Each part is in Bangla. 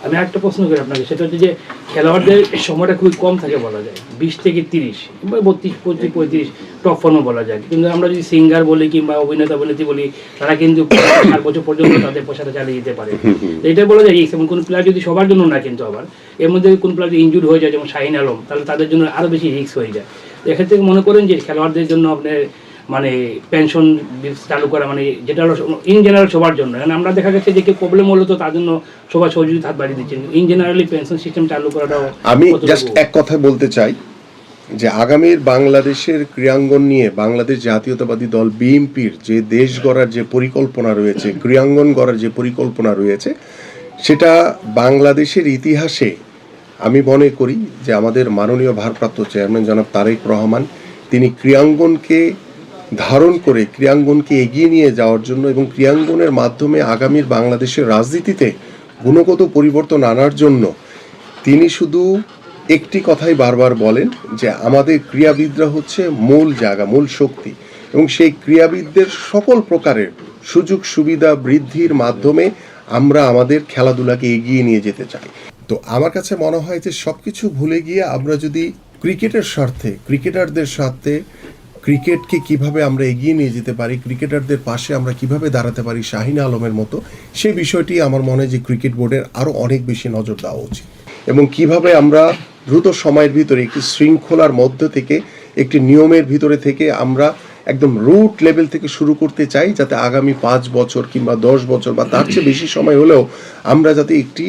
আমি একটা প্রশ্ন করি আপনাকে, সেটা হচ্ছে যে খেলোয়াড়দের সময়টা খুবই কম থাকে বলা যায়, 20 থেকে 30 কিংবা 32, 25, 35 টপ ফর্মে বলা যায়। কিন্তু আমরা যদি সিঙ্গার বলি কিংবা অভিনেতা অভিনেত্রী বলি, তারা কিন্তু 4 বছর পর্যন্ত তাদের পেশাটা চালিয়ে যেতে পারে। এটা বলা যায় এমন কোনো প্লেয়ার যদি সবার জন্য না, কিন্তু আবার এর মধ্যে কোন প্লেয়ার ইনজুরি হয়ে যায় যেমন শাহিন আলম, তাহলে তাদের জন্য আরও বেশি রিস্ক হয়ে যায়। তো এক্ষেত্রে মনে করেন যে খেলোয়াড়দের জন্য আপনার মানে পেনশন চালু করা, মানে যেটা হলো ইন জেনারেল সবার জন্য, কারণ আমরা দেখা গেছে যে কেউ প্রবলেম হলো তো তার জন্য সবাই সহযোগিতা হাত বাড়িয়ে দিচ্ছেন, ইন জেনারেলি পেনশন সিস্টেম চালু করাটাও। আমি জাস্ট এক কথা বলতে চাই যে আগামীর বাংলাদেশের ক্রীড়াঙ্গন নিয়ে বাংলাদেশ জাতীয়তাবাদী দল বিএনপির যে দেশ গড়ার যে পরিকল্পনা রয়েছে, ক্রীড়াঙ্গন গড়ার যে পরিকল্পনা রয়েছে, সেটা বাংলাদেশের ইতিহাসে আমি মনে করি যে আমাদের মাননীয় ভারপ্রাপ্ত চেয়ারম্যান জনাব তারেক রহমান, তিনি ক্রীড়াঙ্গনকে ধারণ করে ক্রীড়াঙ্গনকে এগিয়ে নিয়ে যাওয়ার জন্য এবং ক্রীড়াঙ্গনের মাধ্যমে আগামীর বাংলাদেশের রাজনীতিতে গুণগত পরিবর্তন আনার জন্য তিনি শুধু একটি কথাই বারবার বলেন যে আমাদের ক্রীড়াবিদরা হচ্ছে মূল জায়গা, মূল শক্তি, এবং সেই ক্রীড়াবিদদের সকল প্রকারের সুযোগ সুবিধা বৃদ্ধির মাধ্যমে আমরা আমাদের খেলাধুলাকে এগিয়ে নিয়ে যেতে চাই। তো আমার কাছে মনে হয় যে সব কিছু ভুলে গিয়ে আমরা যদি ক্রিকেটের স্বার্থে, ক্রিকেটারদের স্বার্থে ক্রিকেটকে কিভাবে আমরা এগিয়ে নিয়ে যেতে পারি, ক্রিকেটারদের পাশে আমরা কিভাবে দাঁড়াতে পারি শাহিন আলমের মতো, সেই বিষয়টি আমার মনে হয় যে ক্রিকেট বোর্ডের আরও অনেক বেশি নজর দেওয়া উচিত। এবং কিভাবে আমরা দ্রুত সময়ের ভিতরে একটি শৃঙ্খলার মধ্য থেকে, একটি নিয়মের ভিতরে থেকে আমরা একদম রুট লেভেল থেকে শুরু করতে চাই, যাতে আগামী 5 বছর কিংবা 10 বছর বা তার চেয়ে বেশি সময় হলেও আমরা যাতে একটি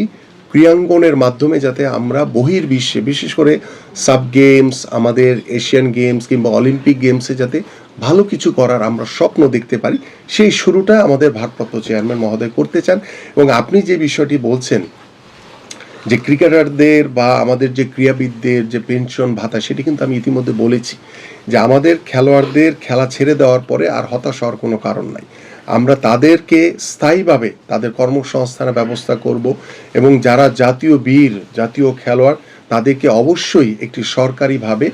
ক্রীড়াঙ্গনের মাধ্যমে যাতে আমরা বহির্বিশ্বে, বিশেষ করে সাব গেমস, আমাদের এশিয়ান গেমস কিংবা অলিম্পিক গেমসে যাতে ভালো কিছু করার আমরা স্বপ্ন দেখতে পারি, সেই শুরুটা আমাদের ভারপ্রাপ্ত চেয়ারম্যান মহোদয় করতে চান। এবং আপনি যে বিষয়টি বলছেন যে ক্রিকেটারদের বা আমাদের যে ক্রীড়াবিদদের যে পেনশন ভাতা, সেটি কিন্তু আমি ইতিমধ্যে বলেছি যে আমাদের খেলোয়াড়দের খেলা ছেড়ে দেওয়ার পরে আর হতাশ হওয়ার কোনো কারণ নাই। আমরা তাদেরকে স্থায়ীভাবে তাদের কর্মসংস্থানের ব্যবস্থা করব, এবং যারা জাতীয় বীর, জাতীয় খেলোয়াড়, তাদেরকে অবশ্যই একটি সরকারিভাবে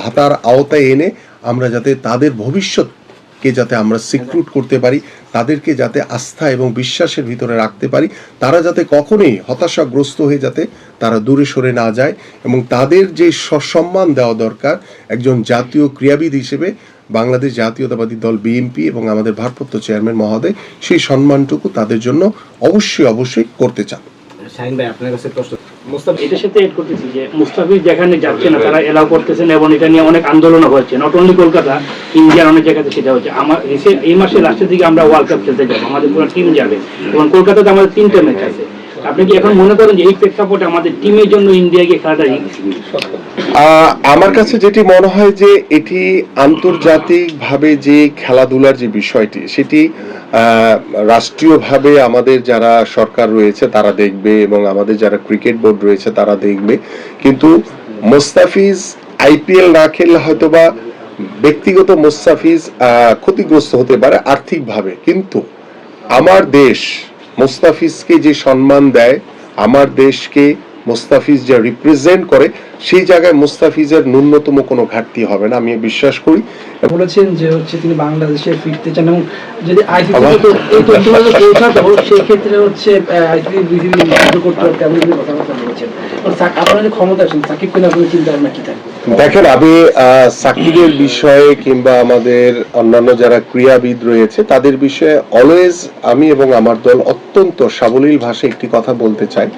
ভাতার আওতায় এনে আমরা যাতে তাদের ভবিষ্যৎকে যাতে আমরা সিকিউর করতে পারি, তাদেরকে যাতে আস্থা এবং বিশ্বাসের ভিতরে রাখতে পারি, তারা যাতে কখনোই হতাশাগ্রস্ত হয়ে যাতে তারা দূরে সরে না যায়, এবং তাদের যে সম্মান দেওয়া দরকার একজন জাতীয় ক্রীড়াবিদ হিসেবে বাংলাদেশ জাতীয়তাবাদী দল বিএনপি এবং আমাদের ভারপ্রাপ্ত চেয়ারম্যান মহোদয় সেই সম্মানটুকু তাদের জন্য অবশ্যই করতে চান। শাহিন ভাই, আপনার কাছে প্রশ্ন, মুস্তাফিজ এটার সাথে এড করতেছি যে মুস্তাফিজ যেখানে যাচ্ছে না তারা এলাও করতেছেন, এবং এটা নিয়ে অনেক আন্দোলন হচ্ছে, নট অনলি কলকাতা, ইন্ডিয়ার অনেক জায়গাতে সেটা হচ্ছে। আমার এই মাসের লাস্টের দিকে আমরা ওয়ার্ল্ড কাপ খেলতে যাবো, আমাদের পুরো টিম যাবে, এবং কলকাতাতে আমাদের 3টে ম্যাচ আছে। আপনি কি এখন মনে করেন যে এই প্রেক্ষাপটে আমাদের টিমের জন্য ইন্ডিয়াকে খেলাটা? আমার কাছে যেটি মনে হয় যে এটি আন্তর্জাতিকভাবে যে খেলাধুলার যে বিষয়টি, সেটি রাষ্ট্রীয়ভাবে আমাদের যারা সরকার রয়েছে তারা দেখবে, এবং আমাদের যারা ক্রিকেট বোর্ড রয়েছে তারা দেখবে। কিন্তু মুস্তাফিজ আইপিএল না খেললে হয়তোবা ব্যক্তিগত মুস্তাফিজ ক্ষতিগ্রস্ত হতে পারে আর্থিকভাবে, কিন্তু আমার দেশ মুস্তাফিজকে যে সম্মান দেয়, আমার দেশকে মুস্তাফিজ যা রিপ্রেজেন্ট করে, সেই জায়গায় মুস্তাফিজের ন্যূনতম কোনো ঘাটতি হবে না, আমি বিশ্বাস করি। বলেছেন যে হচ্ছে তিনি বাংলাদেশে ফিরতে চান, এবং যদি আইসিসি সেই ক্ষেত্রে হচ্ছে কথাবার্তা বলেছেন। আপনারা যে ক্ষমতা আছেন, সাকিবকে না কোনো চিন্তা ভাবনা কি থাকে? দেখেন, আমি সাকিবের বিষয়ে কিংবা আমাদের অন্যান্য যারা ক্রীড়াবিদ রয়েছে তাদের বিষয়ে অলওয়েজ আমি এবং আমার দল অত্যন্ত সাবলীল ভাষায় একটি কথা বলতে চাই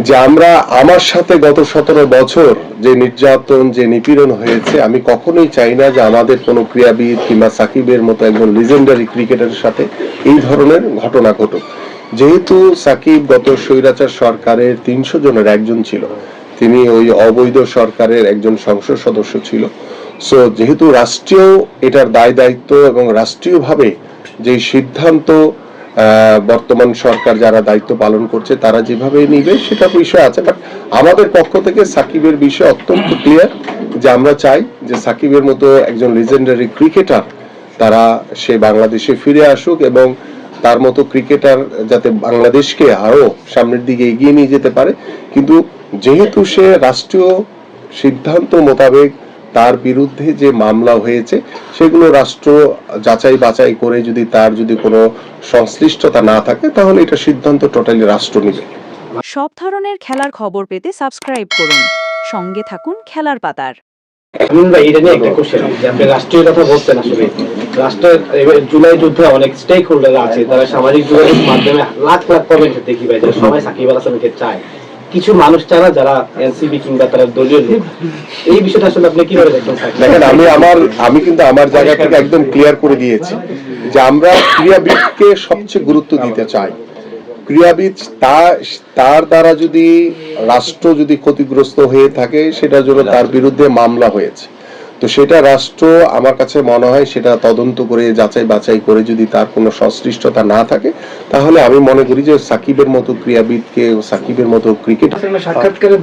যে আমরা, আমার সাথে গত 17 বছর যে নির্যাতন, যে নিপীড়ন হয়েছে, আমি কখনোই চাই না যে আমাদের কোনো ক্রীড়াবিদ কিংবা সাকিবের মতো একজন লিজেন্ডারি ক্রিকেটারের সাথে এই ধরনের ঘটনা ঘটুক। যেহেতু সাকিব গত স্বৈরাচার সরকারের 300 জনের একজন ছিল, তিনি ওই অবৈধ সরকারের একজন সংসদ সদস্য ছিল। সো যেহেতু রাষ্ট্রীয় এটার দায় দায়িত্ব এবং রাষ্ট্রীয়ভাবে যে সিদ্ধান্ত বর্তমান সরকার যারা দায়িত্ব পালন করছে তারা যেভাবে নিবে সেটা বিষয় আছে, বাট আমাদের পক্ষ থেকে সাকিবের বিষয় অত্যন্ত ক্লিয়ার যে আমরা চাই যে সাকিবের মতো একজন লিজেন্ডারি ক্রিকেটার সে বাংলাদেশে ফিরে আসুক, এবং তার মতো ক্রিকেটার যাতে বাংলাদেশকে আরো সামনের দিকে এগিয়ে নিয়ে যেতে পারে। কিন্তু যেহেতু সে রাষ্ট্রীয় সিদ্ধান্ত মোতাবেক তার বিরুদ্ধে যে মামলা হয়েছে সেগুলো রাষ্ট্র যাচাই বাছাই করে যদি তার যদি কোনো সংশ্লিষ্টতা না থাকে, তাহলে এটা সিদ্ধান্ত টোটালি রাষ্ট্র নেবে। সব ধরনের খেলার খবর পেতে সাবস্ক্রাইব করুন। সঙ্গে থাকুন খেলার পাতার। আমিন ভাই, এটা নিয়ে একটা কোশ্চেন, যে আপনি রাষ্ট্রীয় কথা বলছেন, আসলে রাষ্ট্রের জুলাই যুদ্ধে অনেক স্টেক হোল্ডার আছে, তারা সামাজিক যোগাযোগ মাধ্যমে লাখ লাখ কমেন্ট দেখি ভাই, যারা সবাই সাকিব আল হাসানকে চায়, কিছু মানুষ চায় না যারা এনসিপি কিংবা তারা দলীয় লোক। এই বিষয়টা আসলে আপনি কিভাবে দেখেন? দেখেন, আমি কিন্তু আমার জায়গা থেকে একদম ক্লিয়ার করে দিয়েছি যে আমরা ক্রীড়াবিদকে সবচেয়ে গুরুত্ব দিতে চাই। ক্রীড়াবিদ তার দ্বারা যদি রাষ্ট্র যদি ক্ষতিগ্রস্ত হয়ে থাকে, সেটার জন্য তার বিরুদ্ধে মামলা হয়েছে, তো সেটা রাষ্ট্র আমার কাছে মনে হয় সেটা তদন্ত করে যাচাই বাছাই করে যদি তার কোনো সংশ্লিষ্টতা না থাকে, তাহলে আমি মনে করি যে সাকিবের মতো ক্রীড়াবিদকে, সাকিবের মতো ক্রিকেট সাক্ষাৎকারে